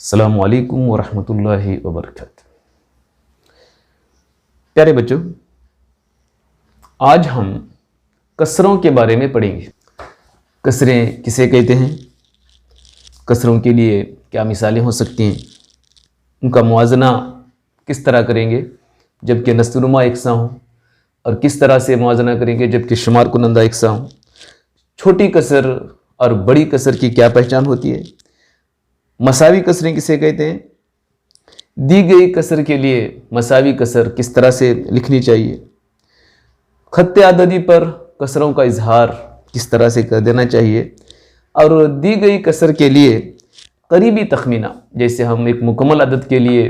अस्सलामु अलैकुम वरहमतुल्लाहि वबरकातुहू। प्यारे बच्चों, आज हम कसरों के बारे में पढ़ेंगे। कसरें किसे कहते हैं, कसरों के लिए क्या मिसालें हो सकती हैं, उनका मुआजना किस तरह करेंगे जबकि नस्तनुमा एकसा हो, और किस तरह से मुआजना करेंगे जबकि शुमार कुनंदा एकसा हो। छोटी कसर और बड़ी कसर की क्या पहचान होती है, मसावी कसरें किसे कहते हैं, दी गई कसर के लिए मसावी कसर किस तरह से लिखनी चाहिए, खत्ते आददी पर कसरों का इजहार किस तरह से कर देना चाहिए, और दी गई कसर के लिए करीबी तखमीना, जैसे हम एक मुकम्मल अदद के लिए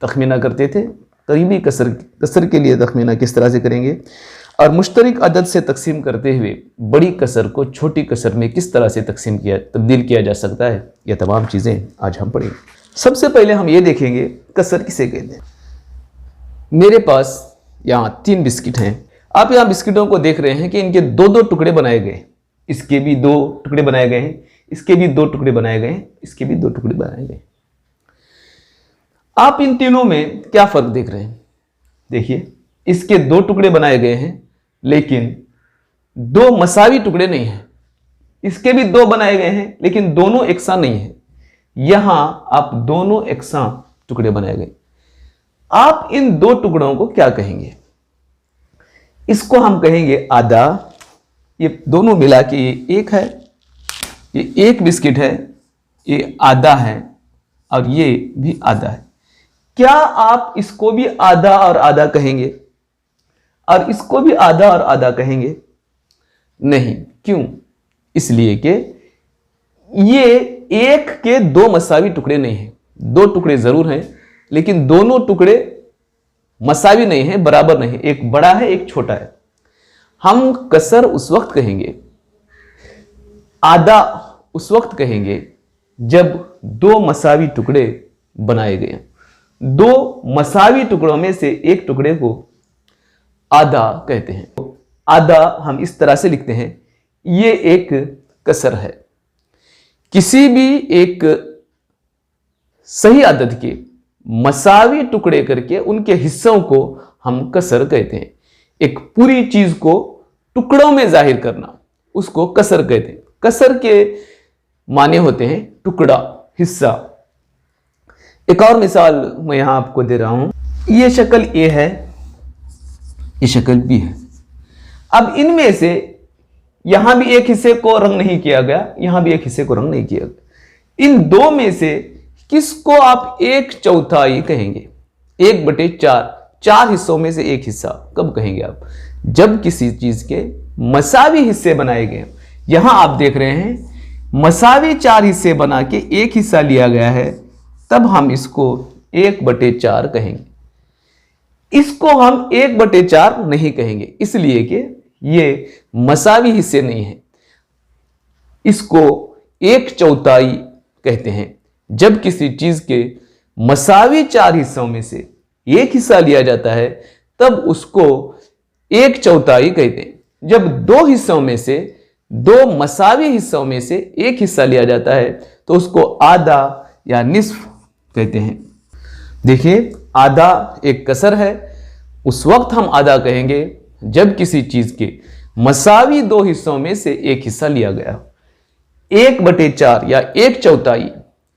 तखमीना करते थे, करीबी कसर के लिए तखमीना किस तरह से करेंगे, और मुश्तरक अदद से तकसीम करते हुए बड़ी कसर को छोटी कसर में किस तरह से तब्दील किया जा सकता है। यह तमाम चीज़ें आज हम पढ़ेंगे। सबसे पहले हम ये देखेंगे कसर किसे कहते हैं। मेरे पास यहाँ 3 बिस्किट हैं। आप यहाँ बिस्किटों को देख रहे हैं कि इनके 2-2 टुकड़े बनाए गए, इसके भी 2 टुकड़े बनाए गए हैं, इसके भी 2 टुकड़े बनाए गए हैं, इसके भी 2 टुकड़े बनाए गए। आप इन तीनों में क्या फ़र्क देख रहे हैं? देखिए, इसके 2 टुकड़े बनाए गए हैं लेकिन 2 मसावी टुकड़े नहीं हैं। इसके भी 2 बनाए गए हैं लेकिन दोनों एकसा नहीं है। यहां आप दोनों एकसा टुकड़े बनाए गए। आप इन 2 टुकड़ों को क्या कहेंगे? इसको हम कहेंगे आधा। ये दोनों मिला के ये एक है, ये एक बिस्किट है, ये आधा है और ये भी आधा है। क्या आप इसको भी आधा और आधा कहेंगे और इसको भी आधा और आधा कहेंगे? नहीं। क्यों? इसलिए कि ये एक के 2 मसावी टुकड़े नहीं हैं। 2 टुकड़े जरूर हैं लेकिन दोनों टुकड़े मसावी नहीं हैं, बराबर नहीं। एक बड़ा है, एक छोटा है। हम कसर उस वक्त कहेंगे, आधा उस वक्त कहेंगे जब 2 मसावी टुकड़े बनाए गए। 2 मसावी टुकड़ों में से एक टुकड़े को आधा कहते हैं। आधा हम इस तरह से लिखते हैं, ये एक कसर है। किसी भी एक सही अदद के मसावी टुकड़े करके उनके हिस्सों को हम कसर कहते हैं। एक पूरी चीज को टुकड़ों में जाहिर करना, उसको कसर कहते हैं। कसर के माने होते हैं टुकड़ा, हिस्सा। एक और मिसाल मैं यहां आपको दे रहा हूं। ये शक्ल ए है, ये शक्ल बी है। अब इनमें से यहां भी एक हिस्से को रंग नहीं किया गया, यहां भी एक हिस्से को रंग नहीं किया गया। इन 2 में से किसको आप 1/4 कहेंगे? 1/4, 4 हिस्सों में से एक हिस्सा कब कहेंगे आप? जब किसी चीज के मसावी हिस्से बनाए गए। यहां आप देख रहे हैं मसावी 4 हिस्से बना के एक हिस्सा लिया गया है, तब हम इसको 1/4 कहेंगे। इसको हम 1/4 नहीं कहेंगे, इसलिए कि ये मसावी हिस्से नहीं है। इसको 1/4 कहते हैं। जब किसी चीज के मसावी 4 हिस्सों में से एक हिस्सा लिया जाता है तब उसको 1/4 कहते हैं। जब 2 हिस्सों में से 2 मसावी हिस्सों में से एक हिस्सा लिया जाता है तो उसको आधा या निस्फ कहते हैं। देखिए, आधा एक कसर है। उस वक्त हम आधा कहेंगे जब किसी चीज के मसावी 2 हिस्सों में से एक हिस्सा लिया गया। 1/4 या 1/4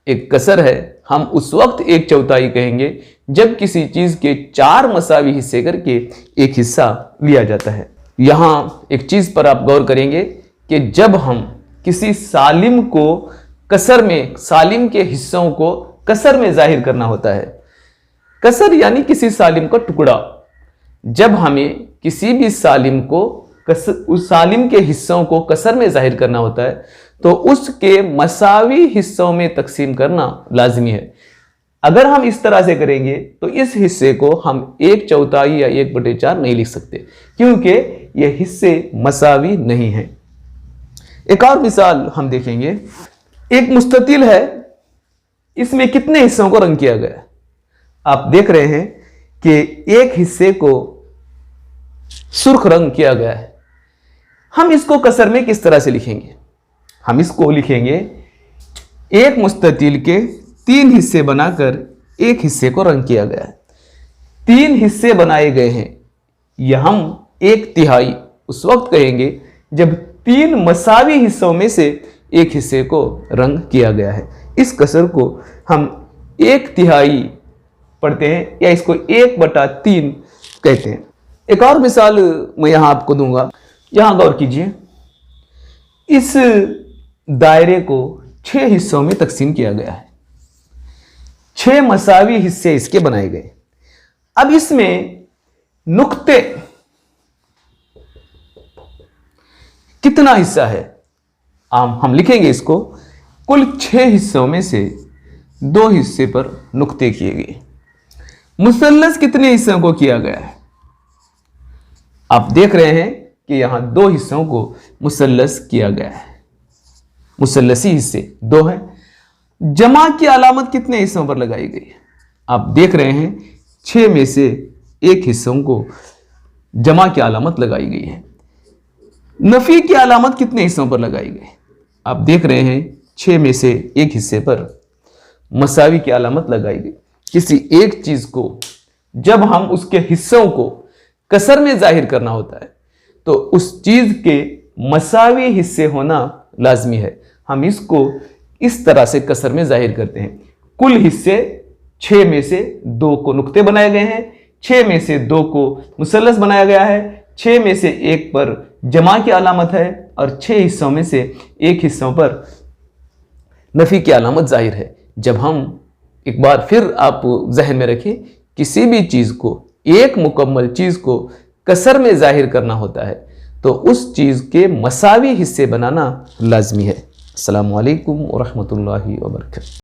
एक कसर है। हम उस वक्त 1/4 कहेंगे जब किसी चीज के 4 मसावी हिस्से करके एक हिस्सा लिया जाता है। यहां एक चीज पर आप गौर करेंगे कि जब हम किसी सालिम को कसर में, सालिम के हिस्सों को कसर में जाहिर करना होता है, कसर यानी किसी सालिम का टुकड़ा, जब हमें किसी भी सालिम को उस सालिम के हिस्सों को कसर में जाहिर करना होता है तो उसके मसावी हिस्सों में तकसीम करना लाजमी है। अगर हम इस तरह से करेंगे तो इस हिस्से को हम 1/4 या 1/4 नहीं लिख सकते, क्योंकि ये हिस्से मसावी नहीं हैं। एक और मिसाल हम देखेंगे। एक मुस्ततिल है, इसमें कितने हिस्सों को रंग किया गया? आप देख रहे हैं कि एक हिस्से को सुर्ख रंग किया गया है। हम इसको कसर में किस तरह से लिखेंगे? हम इसको लिखेंगे एक मुस्ततिल के 3 हिस्से बनाकर एक हिस्से को रंग किया गया है। 3 हिस्से बनाए गए हैं, यह हम 1/3 उस वक्त कहेंगे जब 3 मसावी हिस्सों में से एक हिस्से को रंग किया गया है। इस कसर को हम 1/3 पढ़ते हैं या इसको 1/3 कहते हैं। एक और मिसाल मैं यहां आपको दूंगा, यहां गौर कीजिए। इस दायरे को 6 हिस्सों में तकसीम किया गया है, 6 मसावी हिस्से इसके बनाए गए। अब इसमें नुक्ते कितना हिस्सा है, हम लिखेंगे इसको। कुल 6 हिस्सों में से 2 हिस्से पर नुक्ते किए गए। मुसल्लस कितने हिस्सों को किया गया है? आप देख रहे हैं कि यहां 2 हिस्सों को मुसल्लस किया गया है, मुसल्लसी हिस्से 2 हैं। जमा की अलामत कितने हिस्सों पर लगाई गई है? आप देख रहे हैं 6 में से एक हिस्सों को जमा की अलामत लगाई गई है। नफी की अलामत कितने हिस्सों पर लगाई गई? आप देख रहे हैं 6 में से एक हिस्से पर मसावी की अलामत लगाई गई। किसी एक चीज को जब हम उसके हिस्सों को कसर में जाहिर करना होता है तो उस चीज के मसावी हिस्से होना लाजमी है। हम इसको इस तरह से कसर में जाहिर करते हैं। कुल हिस्से 6 में से 2 को नुक्ते बनाए गए हैं, 6 में से 2 को मुसल्लस बनाया गया है, 6 में से 1 पर जमा की अलामत है और 6 हिस्सों में से एक हिस्सों पर नफी की अलामत जाहिर है। जब हम एक बार फिर आप जहन में रखें, किसी भी चीज को, एक मुकम्मल चीज को कसर में जाहिर करना होता है तो उस चीज के मसावी हिस्से बनाना लाजमी है। अस्सलामु अलैकुम व रहमतुल्लाहि व बरकातहू।